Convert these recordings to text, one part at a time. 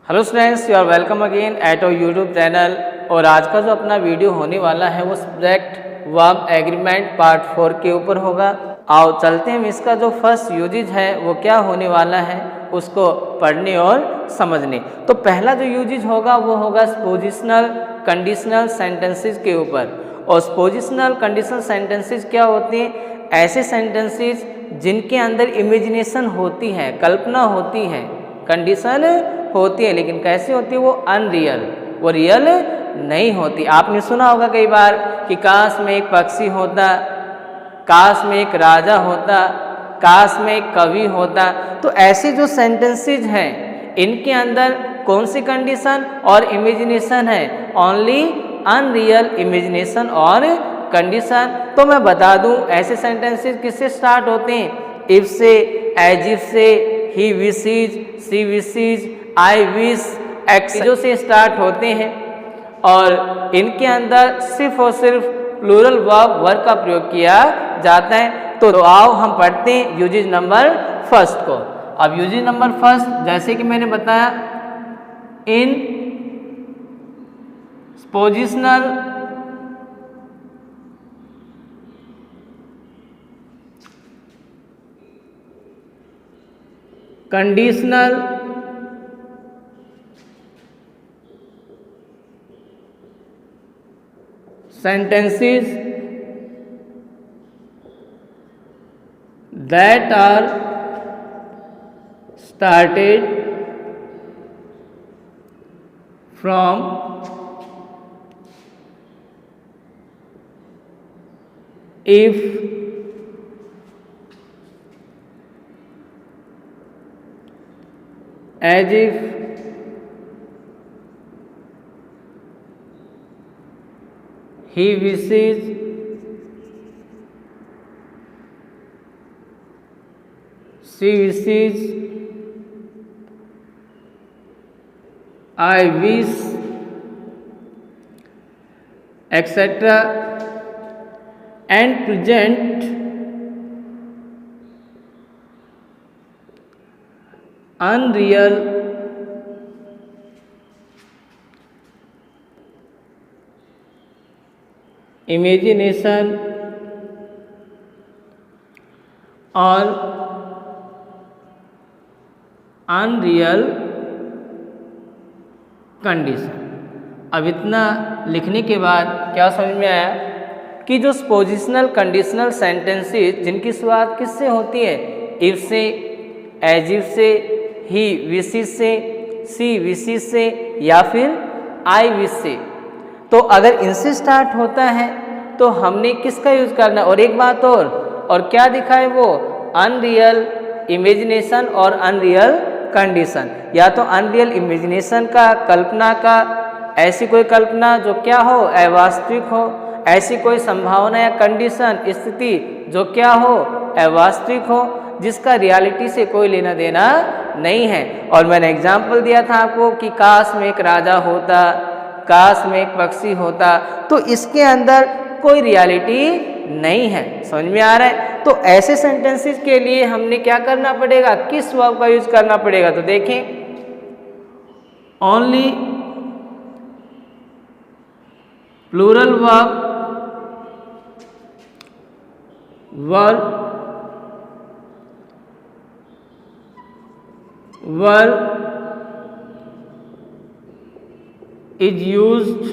Hello students, you are welcome again at our YouTube channel. और आज का जो अपना वीडियो होने वाला है वो सब्जेक्ट वर्ब एग्रीमेंट पार्ट 4 के ऊपर होगा। आओ चलते हैं, इसका जो फर्स्ट यूजेज है वो क्या होने वाला है उसको पढ़ने और समझने। तो पहला जो यूजेज होगा वो होगा पोजिशनल कंडीशनल सेंटेंसेस के ऊपर। और पोजिशनल कंडीशनल सेंटेंसेस क्या होते हैं? ऐसे सेंटेंसेस जिनके अंदर इमेजिनेशन होती है, कल्पना होती है, कंडीशन होती है, लेकिन कैसी होती है? वो अनरियल, वो रियल नहीं होती। आपने सुना होगा कई बार कि काश में एक पक्षी होता, काश में एक राजा होता, काश में एक कवि होता। तो ऐसे जो सेंटेंसेस हैं इनके अंदर कौन सी कंडीशन और इमेजिनेशन है? ओनली अनरियल इमेजिनेशन और कंडीशन। तो मैं बता दूं, ऐसे सेंटेंसेस किससे स्टार्ट होते हैं? इफ से, as if say, he wishes, she wishes, I wish, चीज़ों से स्टार्ट होते हैं। और इनके अंदर सिर्फ और सिर्फ प्लूरल वर्ब का प्रयोग किया जाता है। तो आओ हम पढ़ते हैं यूजेज नंबर फर्स्ट को। अब यूजेज नंबर फर्स्ट, जैसे कि मैंने बताया, in positional conditional sentences that are started from if, as if, he wishes, she wishes, I wish, etc. and present unreal imagination और अनरियल कंडीशन। अब इतना लिखने के बाद क्या समझ में आया कि जो पोजिशनल कंडीशनल सेंटेंसेस जिनकी शुरुआत किससे होती है? इफ से, as if say, he wishes से, सी विशेस से, या फिर आई विश से। तो अगर इनसे स्टार्ट होता है तो हमने किसका यूज करना? और एक बात और क्या दिखा है वो? अनरियल इमेजिनेशन और अनरियल कंडीशन। या तो अनरियल इमेजिनेशन का, कल्पना का, ऐसी कोई कल्पना जो क्या हो? अवास्तविक हो। ऐसी कोई संभावना या कंडीशन, स्थिति जो क्या हो? अवास्तविक हो, जिसका रियलिटी से कोई लेना देना नहीं है। और मैंने एग्जाम्पल दिया था आपको कि काश में एक राजा होता, काश में एक पक्षी होता। तो इसके अंदर कोई रियलिटी नहीं है। समझ में आ रहा है? तो ऐसे सेंटेंसेस के लिए हमने क्या करना पड़ेगा? किस वर्ब का यूज करना पड़ेगा? तो देखें, only plural verb is used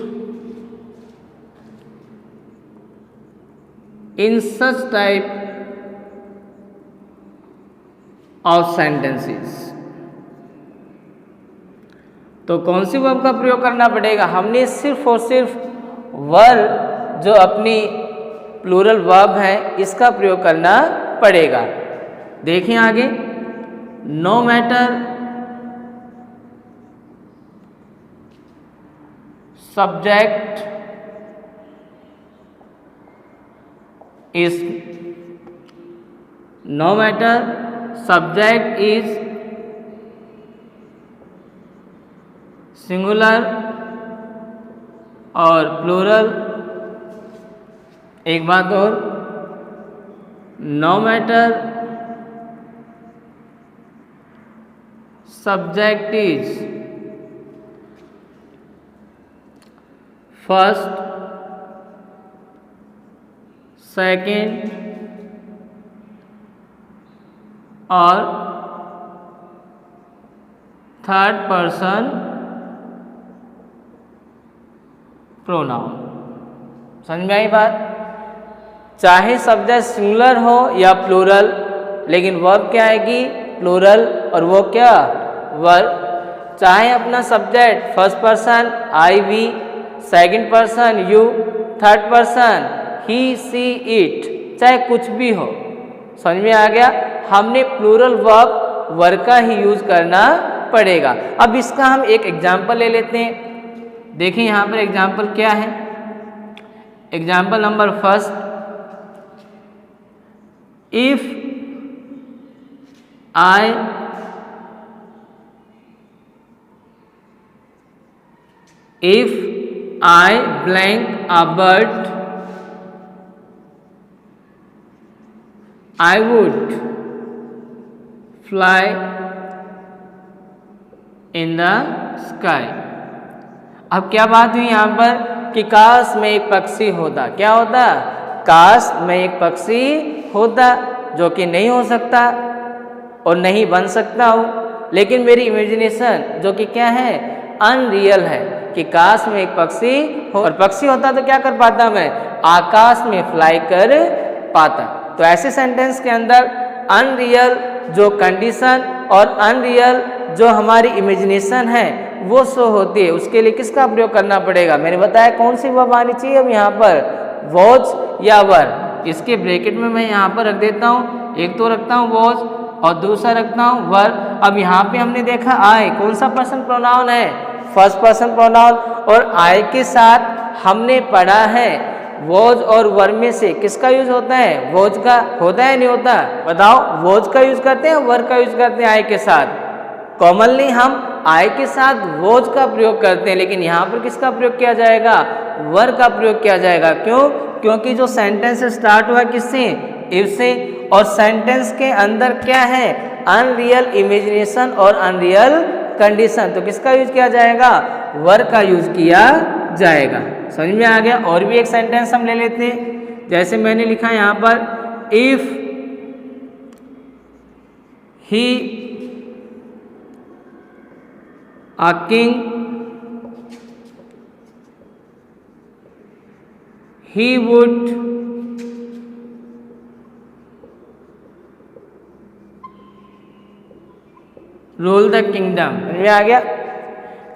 in such type of sentences। तो कौन सी वर्ब का प्रयोग करना पड़ेगा? हमने सिर्फ और सिर्फ वर्ब जो अपनी प्लूरल वर्ब है इसका प्रयोग करना पड़ेगा। देखें आगे, no matter subject is, no matter subject is singular और प्लूरल। एक बात और, no matter subject is first, second और थर्ड पर्सन प्रोनाउन। समझ में आई बात? चाहे सब्जेक्ट सिंगुलर हो या प्लूरल, लेकिन वर्ब क्या आएगी? प्लूरल। और वो क्या? वर्ब। चाहे अपना subject first person I we, second person you, third person he she it, चाहे कुछ भी हो। समझ में आ गया? हमने प्लूरल वर्ब वर्ब का ही यूज करना पड़ेगा। अब इसका हम एक एग्जाम्पल ले लेते हैं। देखिए यहाँ पर एग्जाम्पल क्या है। Example number first, if I blank a bird, I would fly in the sky. अब क्या बात हुई यहाँ पर कि काश में एक पक्षी होता। क्या होता? काश में एक पक्षी होता, जो कि नहीं हो सकता और नहीं बन सकता हो, लेकिन मेरी इमेजिनेशन जो कि क्या है? अनरियल है कि काश में एक पक्षी हो, और पक्षी होता तो क्या कर पाता? मैं आकाश में फ्लाई कर पाता। तो ऐसे सेंटेंस के अंदर अनरियल जो कंडीशन और अनरियल जो हमारी इमेजिनेशन है वो शो होती है। उसके लिए किसका प्रयोग करना पड़ेगा? मैंने बताया कौन सी वर्ब आनी चाहिए। अब यहाँ पर वॉज या वर। इसके ब्रैकेट में मैं यहाँ पर रख देता हूँ, एक तो रखता हूँ वॉज और दूसरा रखता हूँ वर। अब यहाँ पे हमने देखा आई कौन सा पर्सन प्रोनाउन है? First person pronoun. और आई के साथ हमने पढ़ा है वॉज और वर में से किसका यूज होता है? वॉज का होता है नहीं होता? बताओ, वॉज का यूज करते हैं, वर का यूज करते हैं आई के साथ? कॉमनली हम आई के साथ वॉज का प्रयोग करते हैं, लेकिन यहाँ पर किसका प्रयोग किया जाएगा? वर का प्रयोग किया जाएगा। क्यों? क्योंकि जो सेंटेंस स्टार्ट हुआ किससे? इफ से। और सेंटेंस के अंदर क्या है? अनरियल इमेजिनेशन और अनरियल कंडीशन। तो किसका यूज किया जाएगा? वर का यूज किया जाएगा। समझ में आ गया? और भी एक सेंटेंस हम ले लेते हैं। जैसे मैंने लिखा यहाँ पर, if he a king, he would rule the kingdom. समझ में आ गया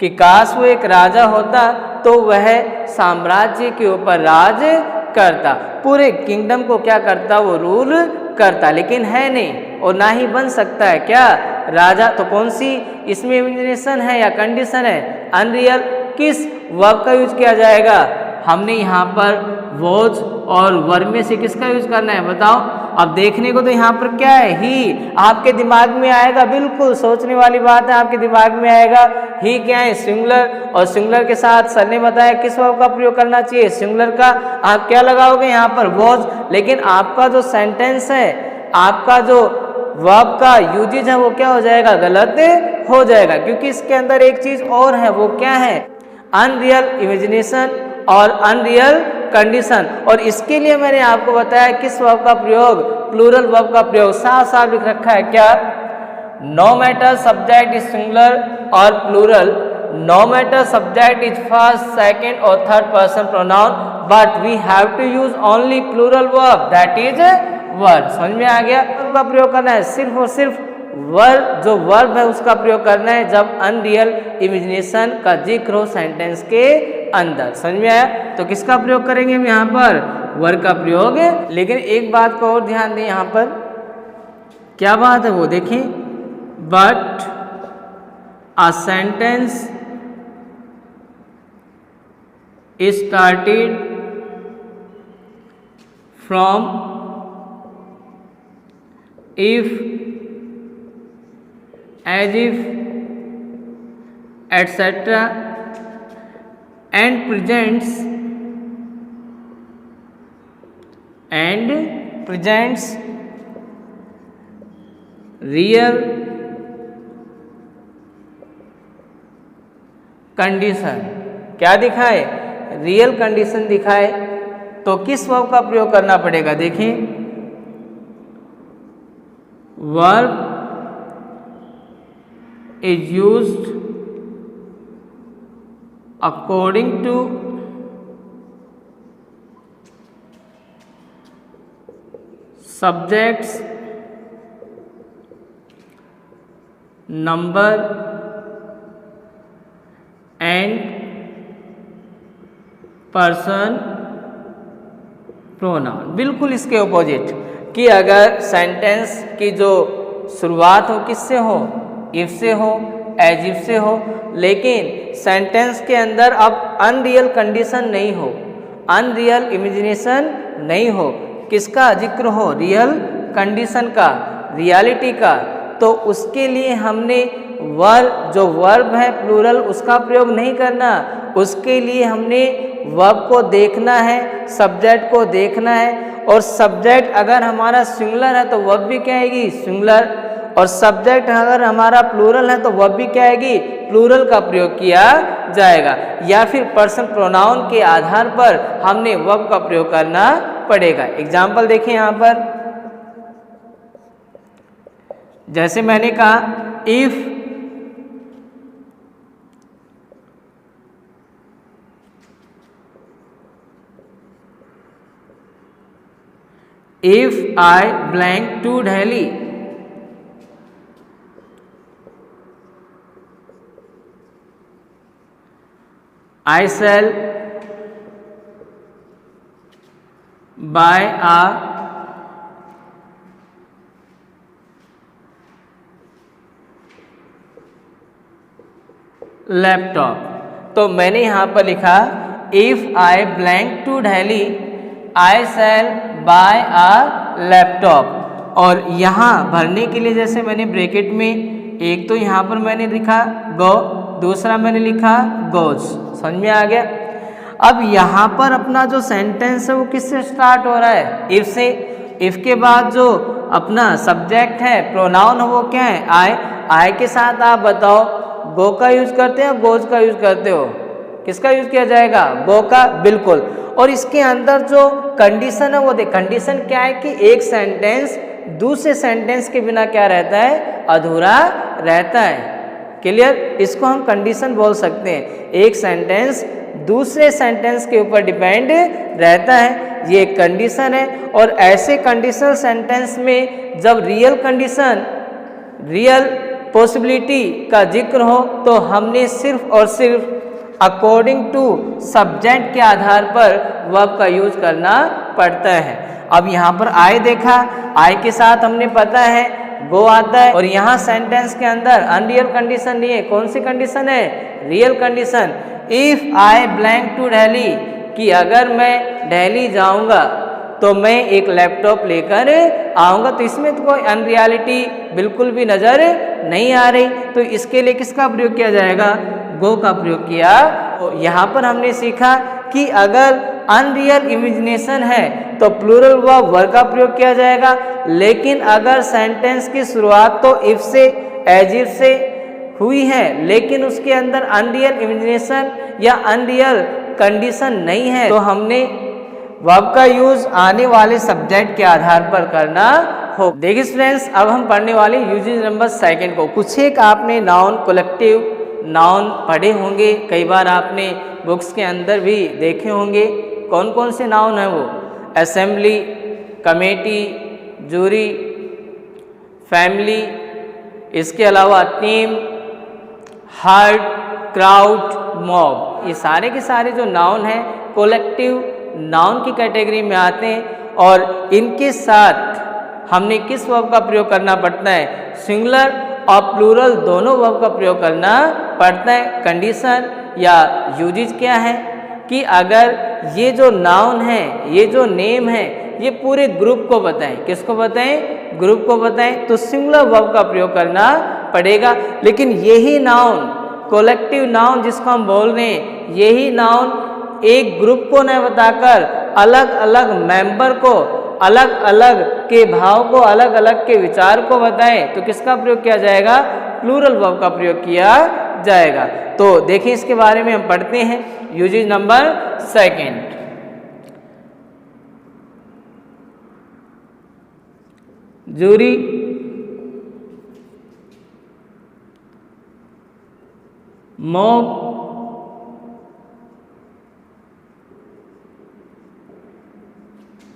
कि काश वो एक राजा होता तो वह साम्राज्य के ऊपर राज करता, पूरे किंगडम को क्या करता? वो रूल करता, लेकिन है नहीं और ना ही बन सकता है। क्या? राजा। तो कौन सी इसमें इमेजिनेशन है या कंडीशन है? अनरियल। किस वर्ब का यूज किया जाएगा? हमने यहाँ पर वॉज और वर्ब में से किसका यूज करना है? बताओ। अब देखने को तो यहाँ पर क्या है? ही आपके दिमाग में आएगा, बिल्कुल सोचने वाली बात है, आपके दिमाग में आएगा ही क्या है? सिंगुलर। और सिंगुलर के साथ सर ने बताया किस वर्ब का प्रयोग करना चाहिए? सिंगुलर का। आप क्या लगाओगे यहाँ पर? वॉज। लेकिन आपका जो सेंटेंस है, आपका जो वर्ब का यूजेज है वो क्या हो जाएगा? गलत हो जाएगा, क्योंकि इसके अंदर एक चीज और है। वो क्या है? अनरियल इमेजिनेशन और अनरियल कंडीशन। और इसके लिए मैंने आपको बताया किस वर्ब का प्रयोग? प्लूरल वर्ब का प्रयोग। साफ साफ लिख रखा है क्या? No matter subject is singular और plural, no matter subject is first, second और third person pronoun, but we have to use only plural verb, that is verb. समझ में आ गया? वर्ब का प्रयोग करना है सिर्फ और सिर्फ वर्ब, जो वर्ब है उसका प्रयोग करना है जब अनरियल इमेजिनेशन का जिक्र हो सेंटेंस के अंदर। समझ में आया? तो किसका प्रयोग करेंगे हम यहाँ पर? वर्ब का प्रयोग। लेकिन एक बात को और ध्यान दें, यहाँ पर क्या बात है वो देखें। But a sentence started from if, as if, etc. and presents real condition। क्या दिखाए? रियल कंडीशन दिखाए तो किस वर्ब का प्रयोग करना पड़ेगा? देखिए, verb is used according two subjects number and person pronoun. बिल्कुल इसके ऑपोजिट कि अगर सेंटेंस की जो शुरुआत हो किससे हो? इफ से हो, एज इफ से हो, लेकिन सेंटेंस के अंदर अब अनरियल कंडीशन नहीं हो, अनरियल इमेजिनेशन नहीं हो, किसका जिक्र हो? रियल कंडीशन का, रियलिटी का। तो उसके लिए हमने वर्ब, जो वर्ब है प्लूरल, उसका प्रयोग नहीं करना। उसके लिए हमने वर्ब को देखना है, सब्जेक्ट को देखना है, और सब्जेक्ट अगर हमारा सिंगुलर है तो वर्ब भी क्या आएगी? सिंगुलर। और सब्जेक्ट अगर हमारा प्लूरल है तो वर्ब भी क्या आएगी? प्लूरल का प्रयोग किया जाएगा। या फिर पर्सन प्रोनाउन के आधार पर हमने वर्ब का प्रयोग करना पड़ेगा। एग्जाम्पल देखिए यहाँ पर, जैसे मैंने कहा if I blank to Delhi, I shall buy a laptop. तो मैंने यहाँ पर लिखा if I blank to Delhi I shall buy a laptop. और यहाँ भरने के लिए जैसे मैंने ब्रैकेट में एक तो यहाँ पर मैंने लिखा गो, दूसरा मैंने लिखा गोज। समझ में आ गया? अब यहाँ पर अपना जो सेंटेंस है वो किससे स्टार्ट हो रहा है? इफ से। इफ के बाद जो अपना सब्जेक्ट है, प्रोनाउन है, वो क्या है? आई। आई के साथ आप बताओ गो का यूज करते हो, गोज का यूज करते हो? किसका यूज किया जाएगा? गो का। बिल्कुल। और इसके अंदर जो कंडीशन है वो देख, कंडीशन क्या है कि एक सेंटेंस दूसरे सेंटेंस के बिना क्या रहता है? अधूरा रहता है। क्लियर? इसको हम कंडीशन बोल सकते हैं। एक सेंटेंस दूसरे सेंटेंस के ऊपर डिपेंड रहता है, ये एक कंडीशन है। और ऐसे कंडीशनल सेंटेंस में जब रियल कंडीशन, रियल पॉसिबिलिटी का जिक्र हो तो हमने सिर्फ और सिर्फ अकॉर्डिंग टू सब्जेक्ट के आधार पर वर्ब का यूज करना पड़ता है। अब यहाँ पर आई देखा, आई के साथ हमने पता है गो आता है, और यहाँ सेंटेंस के अंदर अनरियल कंडीशन नहीं है। कौन सी कंडीशन है? Real condition. If I blank to Delhi, कि अगर मैं दिल्ली जाऊँगा तो मैं एक लैपटॉप लेकर आऊँगा। तो इसमें तो कोई अनरियलिटी बिल्कुल भी नज़र नहीं आ रही। तो इसके लिए किसका प्रयोग किया जाएगा? गो का प्रयोग किया। तो यहाँ पर हमने सीखा कि अगर अनरियल इमेजिनेशन है तो प्लूरल वर्ब का प्रयोग किया जाएगा, लेकिन अगर सेंटेंस की शुरुआत तो इफ से, एज इफ से हुई है, लेकिन उसके अंदर अनरियल इमेजिनेशन या अनरियल कंडीशन नहीं है, तो हमने वर्ब का यूज आने वाले सब्जेक्ट के आधार पर करना हो। देखिए फ्रेंड्स, अब हम पढ़ने वाले यूजेज नंबर 2 को। कुछ एक आपने नाउन, कलेक्टिव नाउन पढ़े होंगे, कई बार आपने बुक्स के अंदर भी देखे होंगे। कौन कौन से नाउन है वो? असेंबली, कमेटी, जूरी, फैमिली, इसके अलावा टीम, हर्ड, क्राउड, मॉब। ये सारे के सारे जो नाउन हैं कलेक्टिव नाउन की कैटेगरी में आते हैं। और इनके साथ हमने किस वर्ब का प्रयोग करना पड़ता है? सिंगुलर और प्लूरल दोनों वर्ब का प्रयोग करना पड़ता है। कंडीशन या यूजेज क्या है कि अगर ये जो नाउन है, ये जो नेम है, ये पूरे ग्रुप को बताएं। किसको बताएं? ग्रुप को बताएं। तो सिंगुलर वर्ब का प्रयोग करना पड़ेगा। लेकिन यही नाउन, कलेक्टिव नाउन जिसको हम बोल रहे हैं, यही नाउन एक ग्रुप को न बताकर अलग अलग मेंबर को, अलग अलग के भाव को, अलग अलग के विचार को बताएं तो किसका प्रयोग किया जाएगा? प्लूरल वर्ब का प्रयोग किया जाएगा। तो देखिए इसके बारे में हम पढ़ते हैं। Uses number second, jury mob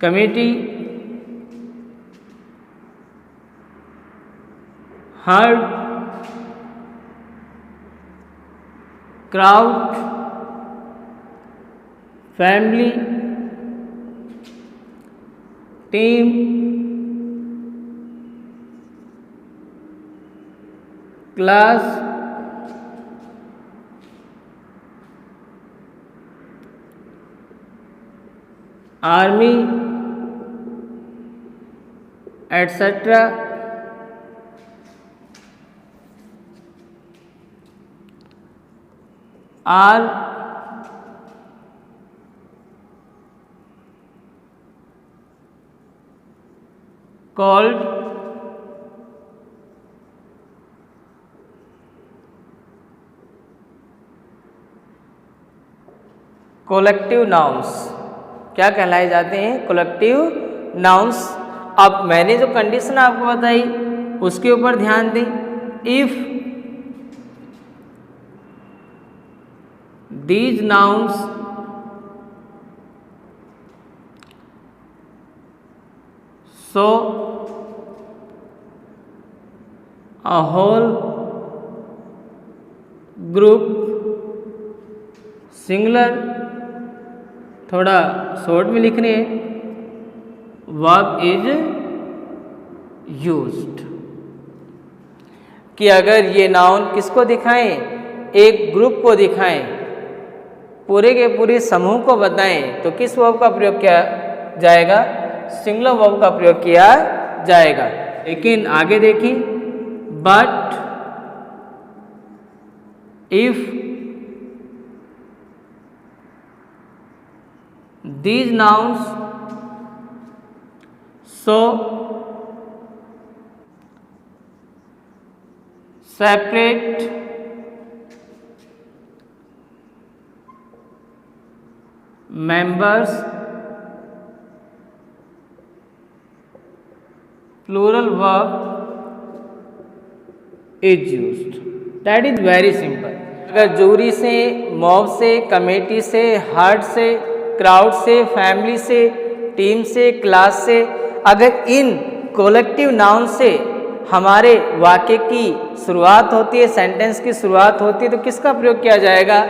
committee herd crowd family team class army etcetera are called collective nouns. क्या कहलाए जाते हैं? Collective nouns. अब मैंने जो कंडीशन आपको बताई उसके ऊपर ध्यान दें। If these nouns so a whole group singular, थोड़ा शॉर्ट में लिख रहे हैं, वर्ब इज यूज्ड, कि अगर ये नाउन किसको दिखाएं? एक ग्रुप को दिखाएं, पूरे के पूरे समूह को बताएं, तो किस वर्ब का प्रयोग किया जाएगा? सिंगुलर वर्ब का प्रयोग किया जाएगा। लेकिन आगे देखिए, but if these nouns show separate members, plural verb is used. That is very simple. अगर जूरी से, मॉब से, कमेटी से, हार्ट से, क्राउड से, फैमिली से, टीम से, क्लास से, अगर इन कोलेक्टिव नाउन से हमारे वाक्य की शुरुआत होती है, सेंटेंस की शुरुआत होती है, तो किसका प्रयोग किया जाएगा?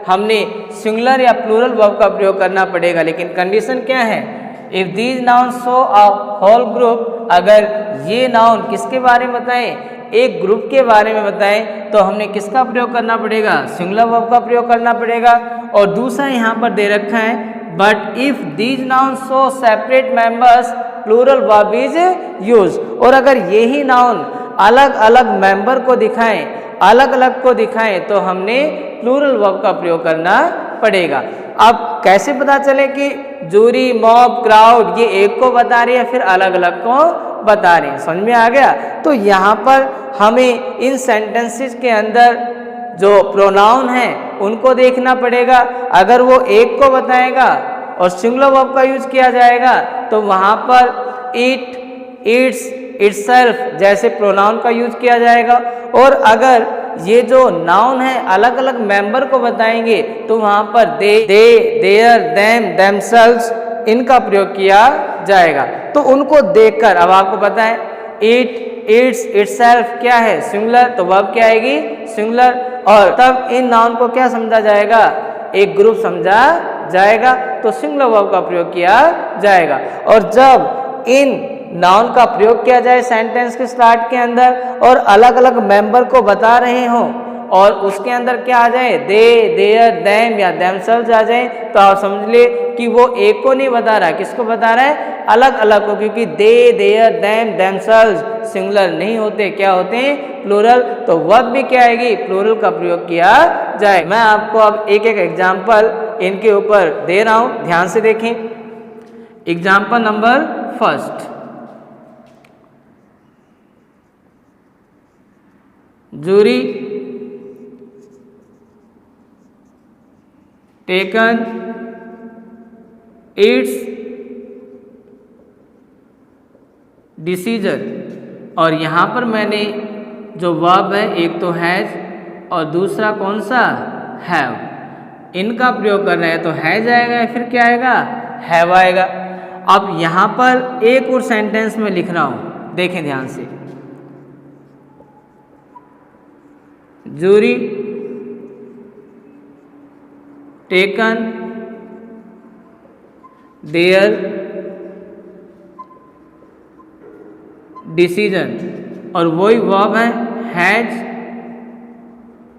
हमने सिंगुलर या प्लूरल वर्ब का प्रयोग करना पड़ेगा। लेकिन कंडीशन क्या है? If these noun show a whole group, अगर ये नाउन किसके बारे में बताएं? एक ग्रुप के बारे में बताएं, तो हमने किसका प्रयोग करना पड़ेगा? सिंगुलर वर्ब का प्रयोग करना पड़ेगा। और दूसरा यहाँ पर दे रखा है, but if these noun show separate members, plural verb is use. और अगर यही नाउन अलग अलग मेंबर को दिखाएं, अलग अलग को दिखाएं, तो हमने प्लूरल वर्ब का प्रयोग करना पड़ेगा। अब कैसे पता चले कि जूरी, मॉब, क्राउड ये एक को बता रही है, फिर अलग अलग को बता रहे हैं? समझ में आ गया? तो यहाँ पर हमें इन सेंटेंसेस के अंदर जो प्रोनाउन है उनको देखना पड़ेगा। अगर वो एक को बताएगा और सिंगुलर वर्ब का यूज किया जाएगा, तो वहाँ पर इट, इट्स, इटसेल्फ जैसे प्रोनाउन का यूज किया जाएगा। और अगर ये जो नाउन है अलग अलग मेंबर को बताएंगे, तो वहाँ पर दे, देयर, देम, देमसेल्व्स इनका प्रयोग किया जाएगा। तो उनको देखकर अब आपको पता है, इट, इट्स, इटसेल्फ क्या है? सिंगुलर, तो वर्ब क्या आएगी? सिंगुलर। और तब इन नाउन को क्या समझा जाएगा? एक ग्रुप समझा जाएगा, तो सिंगुलर वर्ब का प्रयोग किया जाएगा। और जब इन नाउन का प्रयोग किया जाए सेंटेंस के स्टार्ट के अंदर और अलग अलग मेंबर को बता रहे हों और उसके अंदर क्या आ जाए? दे, देयर, देम या देमसेल्व्स आ जाए, तो आप समझ ले कि वो एक को नहीं बता रहा, किसको बता रहा है? अलग अलग को, क्योंकि दे, देयर, देम, देमसेल्व्स सिंगुलर नहीं होते, क्या होते हैं? प्लूरल। तो वर्ब भी क्या आएगी? प्लूरल का प्रयोग किया जाए। मैं आपको अब एक एक एग्जाम्पल इनके ऊपर दे रहा हूं, ध्यान से देखें। Example number first, jury taken its decision. और यहाँ पर मैंने जो वर्ब है एक तो हैज और दूसरा कौन सा हैव, इनका प्रयोग कर रहे हैं तो हैज आएगा या फिर क्या आएगा हैव आएगा। अब यहाँ पर एक और सेंटेंस में लिख रहा हूँ, देखें ध्यान से। जूरी टेकन देयर डिसीजन, और वही वर्ब है हैज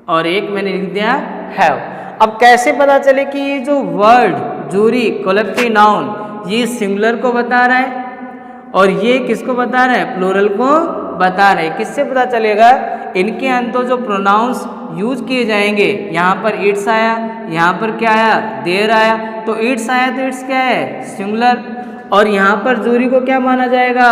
और एक मैंने लिख दिया हैव। अब कैसे पता चले कि ये जो वर्ड जूरी कलेक्टिव नाउन ये सिंगुलर को बता रहा है और ये किसको बता रहा है, प्लूरल को बता रहे हैं। किससे पता चलेगा, इनके अंदर जो प्रोनाउंस यूज किए जाएंगे, यहाँ पर इट्स आया, यहाँ पर क्या आया देयर आया, तो इट्स आया तो इट्स क्या है सिंगुलर, और यहाँ पर जूरी को क्या माना जाएगा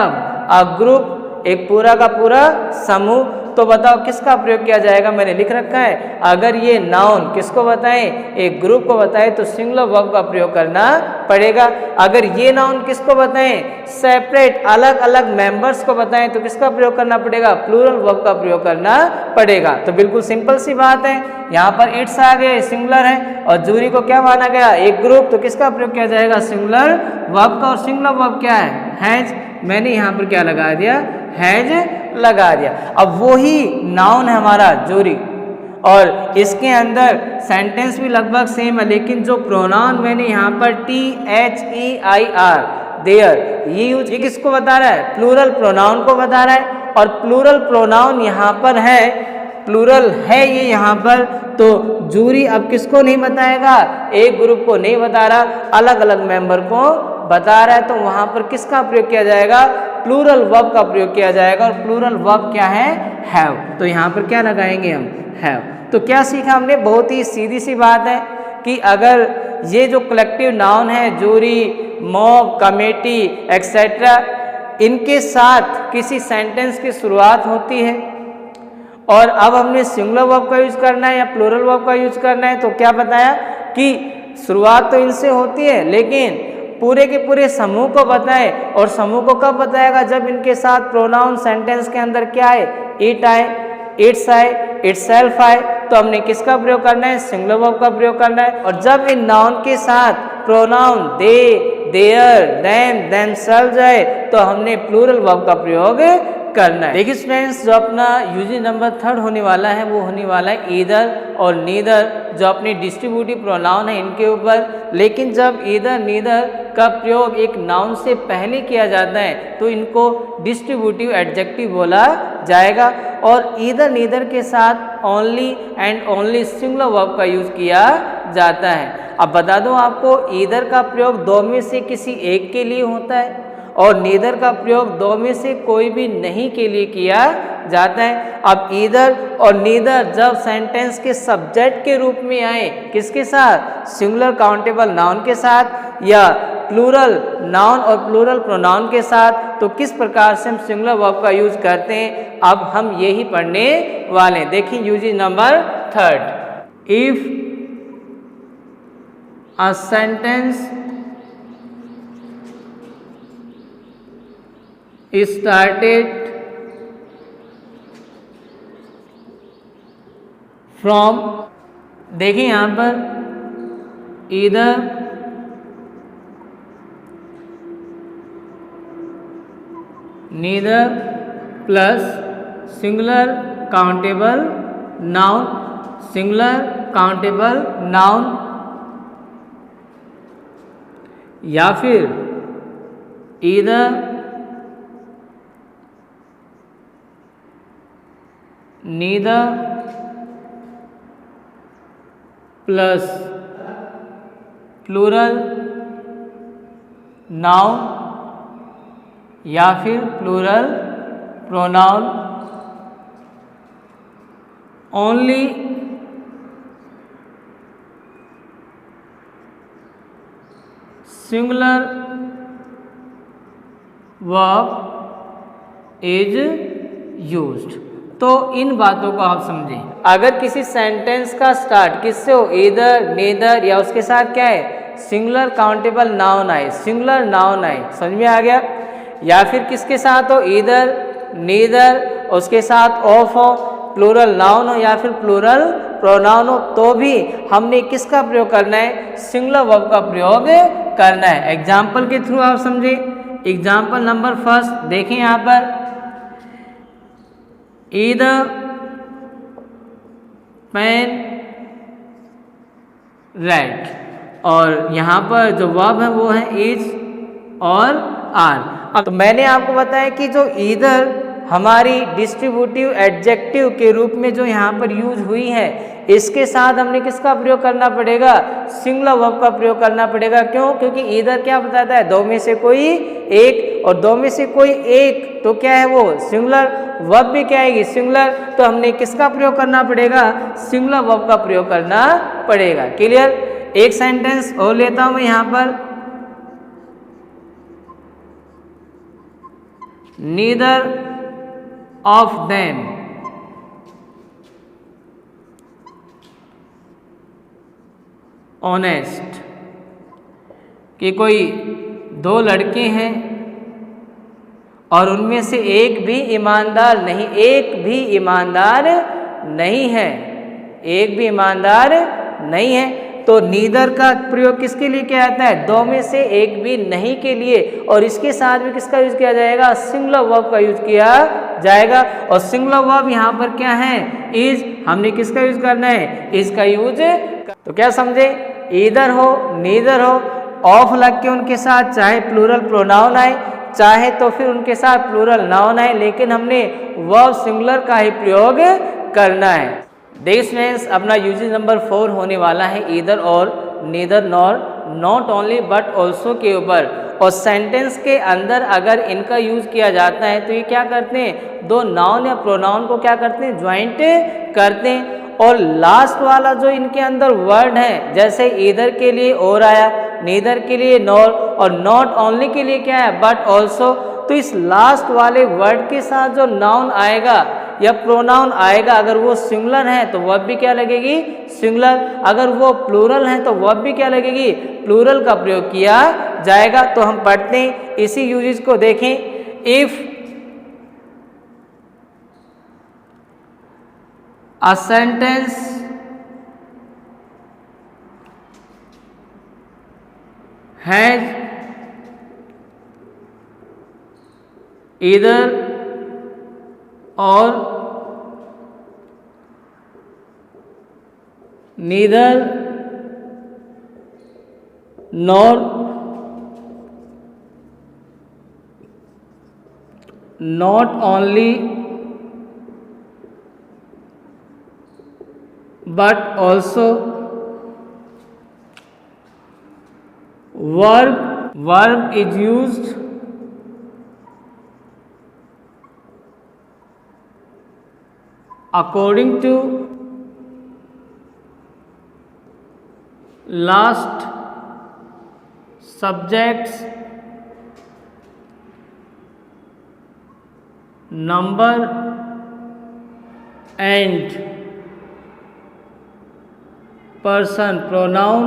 अब ग्रुप, एक पूरा का पूरा समूह। तो बताओ किसका प्रयोग किया जाएगा, मैंने लिख रखा है अगर ये नाउन किसको बताएं एक ग्रुप को बताएं तो सिंगुलर वर्ब का प्रयोग करना पड़ेगा। अगर ये नाउन किसको बताएं सेपरेट अलग अलग मेंबर्स को बताएं तो किसका प्रयोग करना पड़ेगा प्लूरल वर्ब का प्रयोग करना पड़ेगा। तो बिल्कुल सिंपल सी बात है, यहाँ पर इट्स आ गए सिंगुलर है और जूरी को क्या माना गया एक ग्रुप, तो किसका प्रयोग किया जाएगा सिंगुलर वर्ब का, और सिंगुलर वर्ब क्या है हैज, मैंने यहाँ पर क्या लगा दिया हैज लगा दिया। अब वही नाउन है हमारा जूरी और इसके अंदर सेंटेंस भी लगभग सेम है, लेकिन जो प्रोनाउन मैंने यहाँ पर THEIR देयर ये यूज, ये किसको बता रहा है प्लूरल प्रोनाउन को बता रहा है, और प्लूरल प्रोनाउन यहाँ पर है प्लूरल है ये यहाँ पर, तो जूरी अब किसको नहीं बताएगा एक ग्रुप को नहीं बता रहा, अलग अलग मेंबर को बता रहा है, तो वहां पर किसका प्रयोग किया जाएगा प्लूरल वर्ब का प्रयोग किया जाएगा, और प्लूरल वर्ब क्या है हैव। तो यहाँ पर क्या लगाएंगे हम हैव। तो क्या सीखा हमने, बहुत ही सीधी सी बात है कि अगर ये जो कलेक्टिव नाउन है जूरी मॉब कमेटी एक्सेट्रा, इनके साथ किसी सेंटेंस की शुरुआत होती है और अब हमने सिंगुलर वर्ब का यूज करना है या प्लूरल वर्ब का यूज करना है, तो क्या बताया कि शुरुआत तो इनसे होती है लेकिन पूरे के पूरे समूह को बताएं, और समूह को कब बताएगा जब इनके साथ प्रोनाउन सेंटेंस के अंदर क्या आए इट आए इट्स आए इटसेल्फ आए, तो हमने किसका प्रयोग करना है सिंगुलर वर्ब का प्रयोग करना है। और जब इन नाउन के साथ pronoun they their them themselves आए तो हमने प्लूरल वर्ब का प्रयोग करना है। देखिए स्टूडेंट्स, जो अपना यूजी नंबर 3 होने वाला है वो होने वाला है ईदर और नीदर, जो अपनी डिस्ट्रीब्यूटिव प्रोनाउन है इनके ऊपर। लेकिन जब ईदर नीदर का प्रयोग एक नाउन से पहले किया जाता है तो इनको डिस्ट्रीब्यूटिव एडजेक्टिव बोला जाएगा, और ईदर नीदर के साथ only and only singular verb का यूज किया जाता है। अब बता दूं आपको, ईदर का प्रयोग दो में से किसी एक के लिए होता है और नीदर का प्रयोग दो में से कोई भी नहीं के लिए किया जाता है। अब ईदर और नीदर जब सेंटेंस के सब्जेक्ट के रूप में आए किसके साथ सिंगुलर काउंटेबल नाउन के साथ या प्लूरल नाउन और प्लूरल प्रोनाउन के साथ, तो किस प्रकार से हम सिंगुलर वर्ब का यूज करते हैं अब हम यही पढ़ने वाले हैं। देखिए usage number 3, if a sentence started from, देखिए यहाँ पर either neither plus singular countable noun singular countable noun, या फिर either neither plus plural noun या फिर plural pronoun, only singular verb is used. तो इन बातों को आप समझें। अगर किसी सेंटेंस का स्टार्ट किससे हो, ईदर, नीदर या उसके साथ क्या है, सिंगुलर काउंटेबल नाउन आए, सिंगुलर नाउन आए, समझ में आ गया। या फिर किसके साथ हो, ईदर, नीदर, उसके साथ ऑफ हो, प्लूरल नाउन हो या फिर प्लूरल प्रोनाउन हो, तो भी हमने किसका प्रयोग करना है, सिंगुलर वर्ब का प्रयोग करना है। एग्जाम्पल के थ्रू आप समझे। एग्जाम्पल नंबर फर्स्ट देखें यहाँ पर, ईदर पेन रेड, और यहाँ पर जो वर्ब है वो है इज और आर। अब तो मैंने आपको बताया कि जो ईदर हमारी डिस्ट्रीब्यूटिव एडजेक्टिव के रूप में जो यहाँ पर यूज हुई है, इसके साथ हमने किसका प्रयोग करना पड़ेगा, सिंगुलर वर्ब का प्रयोग करना पड़ेगा। क्यों? क्योंकि ईदर क्या बताता है, दो में से कोई एक, और दो में से कोई एक तो क्या है वो सिंगुलर, वर्ब भी क्या आएगी, सिंगुलर। तो हमने किसका प्रयोग करना पड़ेगा, सिंगुलर वर्ब का प्रयोग करना पड़ेगा। क्लियर। एक सेंटेंस और लेता हूं मैं यहाँ पर, नीदर ऑफ देम ऑनेस्ट, कि कोई दो लड़के हैं और उनमें से एक भी ईमानदार नहीं, एक भी ईमानदार नहीं है, एक भी ईमानदार नहीं है। तो नीदर का प्रयोग किसके लिए किया जाता है, दो में से एक भी नहीं के लिए, और इसके साथ भी किसका यूज किया जाएगा, सिंगुलर वर्ब का यूज किया जाएगा। और सिंगुलर वर्ब यहाँ पर क्या है, इज, हमने किसका यूज करना है, इज का यूज। तो क्या समझे, ईदर हो नीदर हो, ऑफ लग के उनके साथ चाहे प्लूरल प्रोनाउन आए, चाहे तो फिर उनके साथ प्लूरल नाउन आए, लेकिन हमने वर्ब सिंगुलर का ही प्रयोग करना है। देखिए स्टूडेंट्स, अपना यूजेज नंबर 4 होने वाला है ईदर और neither nor not only but also के ऊपर। और सेंटेंस के अंदर अगर इनका यूज किया जाता है तो ये क्या करते हैं, दो नाउन या प्रोनाउन को क्या करते हैं, ज्वाइंट करते हैं। और लास्ट वाला जो इनके अंदर वर्ड है, जैसे ईदर के लिए और आया, नीदर के लिए नॉर, और नॉट ओनली के लिए क्या है, बट ऑल्सो। तो इस लास्ट वाले वर्ड के साथ जो नाउन आएगा या प्रोनाउन आएगा, अगर वो सिंगुलर है तो वर्ब भी क्या लगेगी, सिंगुलर। अगर वो प्लूरल है तो वर्ब भी क्या लगेगी, प्लूरल का प्रयोग किया जाएगा। तो हम पढ़ते हैं इसी यूजेस को, देखें। If a sentence has either or neither nor not only but also verb is used according to last subjects number and person pronoun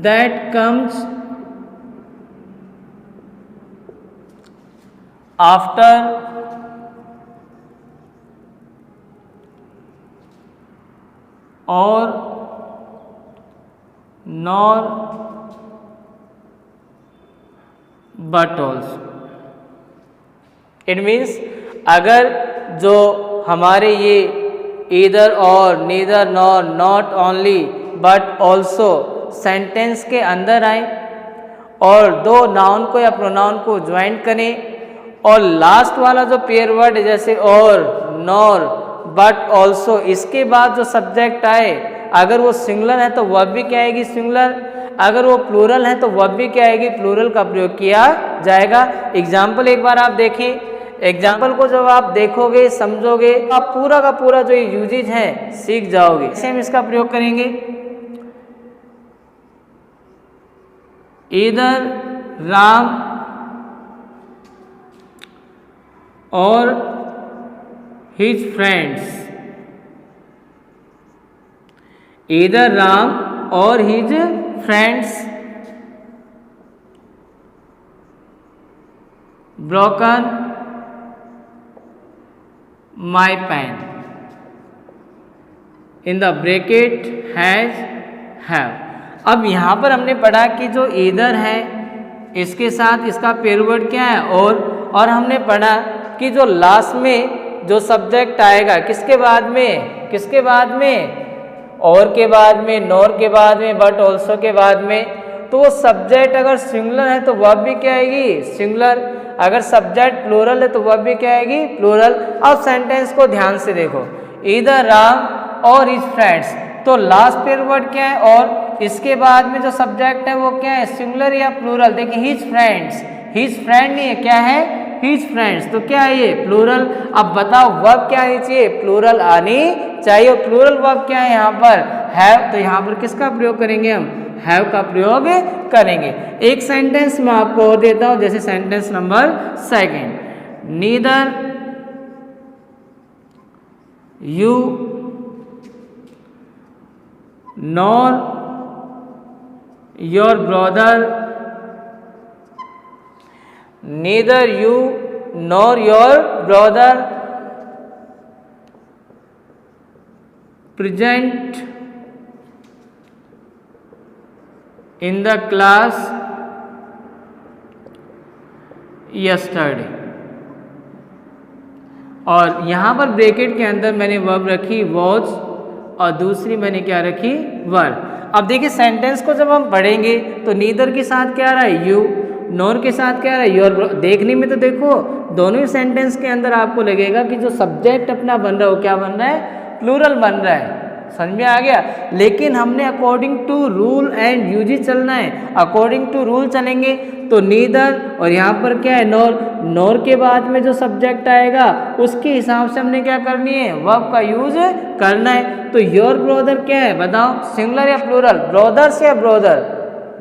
that comes after or nor but also। It means अगर जो हमारे ये either और neither nor not only but also sentence के अंदर आए और दो नाउन को या प्रोनाउन को ज्वाइन करें, और लास्ट वाला जो पेयर वर्ड है जैसे और नॉर बट ऑल्सो, इसके बाद जो सब्जेक्ट आए, अगर वो सिंगुलर है तो वर्ब भी क्या आएगी, सिंगुलर। अगर वो प्लूरल है तो वर्ब भी क्या आएगी, प्लूरल का प्रयोग किया जाएगा। एग्जाम्पल एक बार आप देखें। एग्जाम्पल को जब आप देखोगे, समझोगे, आप पूरा का पूरा जो यूजेज है सीख जाओगे। कैसे हम इसका प्रयोग करेंगे, ईदर राम और his friends, either Ram or his friends broken my pen, in the bracket has have। अब यहाँ पर हमने पढ़ा कि जो either है इसके साथ इसका पेयर वर्ड क्या है और हमने पढ़ा कि जो लास्ट में जो सब्जेक्ट आएगा किसके बाद में और के बाद में, नॉर के बाद में, बट ऑल्सो के बाद में। तो वो सब्जेक्ट अगर सिंगुलर है तो वर्ब भी क्या आएगी, सिंगुलर। अगर सब्जेक्ट प्लूरल है तो वर्ब भी क्या आएगी, प्लूरल। अब सेंटेंस को ध्यान से देखो, ईदर राम और हिज फ्रेंड्स, तो लास्ट पेयर वर्ड क्या है और इसके बाद में जो सब्जेक्ट है वो क्या है, सिंगुलर या प्लूरल। देखिए हिज फ्रेंड्स, हिज फ्रेंड नहीं है, क्या है, हिज फ्रेंड्स, तो क्या है ये, प्लूरल। अब बताओ वर्ब क्या आनी चाहिए, प्लूरल आनी चाहिए। प्लूरल वर्ब क्या है यहाँ पर, हैव, तो यहाँ पर किसका प्रयोग करेंगे हम, हैव का प्रयोग करेंगे। एक सेंटेंस मैं आपको और देता हूं, जैसे sentence number 2, neither you nor your brother, neither you nor your brother present in the class yesterday। और यहाँ पर ब्रैकेट के अंदर मैंने वर्ब रखी was और दूसरी मैंने क्या रखी, वर। अब देखिए सेंटेंस को जब हम पढ़ेंगे तो नीदर के साथ क्या आ रहा है, यू, नॉर के साथ क्या आ रहा है, योर। देखने में तो देखो दोनों ही सेंटेंस के अंदर आपको लगेगा कि जो सब्जेक्ट अपना बन रहा है वो क्या बन रहा है, प्लूरल बन रहा है। समझ में आ गया। लेकिन हमने according to rule and uses चलना है। अकॉर्डिंग टू रूल चलेंगे तो नीदर और यहाँ पर क्या है, नॉर, नॉर के बाद में जो सब्जेक्ट आएगा उसके हिसाब से हमने क्या करनी है, वर्ब का यूज करना है। तो योर ब्रदर क्या है बताओ, सिंगुलर या प्लूरल, ब्रदर्स या ब्रदर,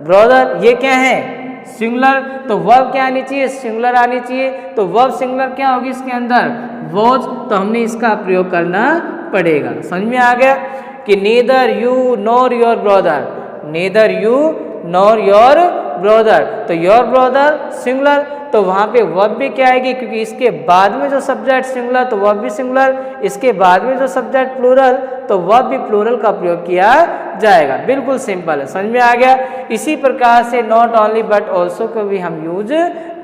ब्रदर ये क्या है, सिंगुलर। तो वर्ब क्या आनी चाहिए, सिंगुलर आनी चाहिए। तो वर्ब सिंगुलर क्या होगी इसके अंदर, वॉज, तो हमने इसका प्रयोग करना पड़ेगा। समझ में आ गया कि neither you nor your brother, neither you nor your brother, तो योर ब्रदर सिंगुलर, तो वहाँ पे वर्ब भी क्या आएगी, क्योंकि इसके बाद में जो सब्जेक्ट सिंगुलर तो वर्ब भी सिंगुलर, इसके बाद में जो सब्जेक्ट प्लूरल तो वर्ब भी प्लूरल का प्रयोग किया जाएगा। बिल्कुल सिंपल है, समझ में आ गया। इसी प्रकार से नॉट ओनली बट ऑल्सो को भी हम यूज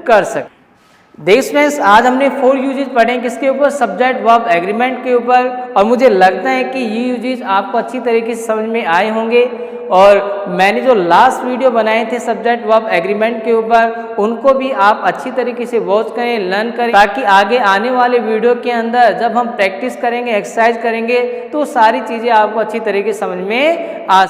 कर सकते। देखिए फ्रेंड्स, आज हमने 4 यूजेज पढ़े किसके ऊपर, सब्जेक्ट वर्ब एग्रीमेंट के ऊपर। और मुझे लगता है कि ये यूजेज आपको अच्छी तरीके से समझ में आए होंगे। और मैंने जो लास्ट वीडियो बनाए थे सब्जेक्ट वर्ब एग्रीमेंट के ऊपर, उनको भी आप अच्छी तरीके से वॉच करें, लर्न करें, ताकि आगे आने वाले वीडियो के अंदर जब हम प्रैक्टिस करेंगे, एक्सरसाइज करेंगे, तो सारी चीज़ें आपको अच्छी तरीके से समझ में आ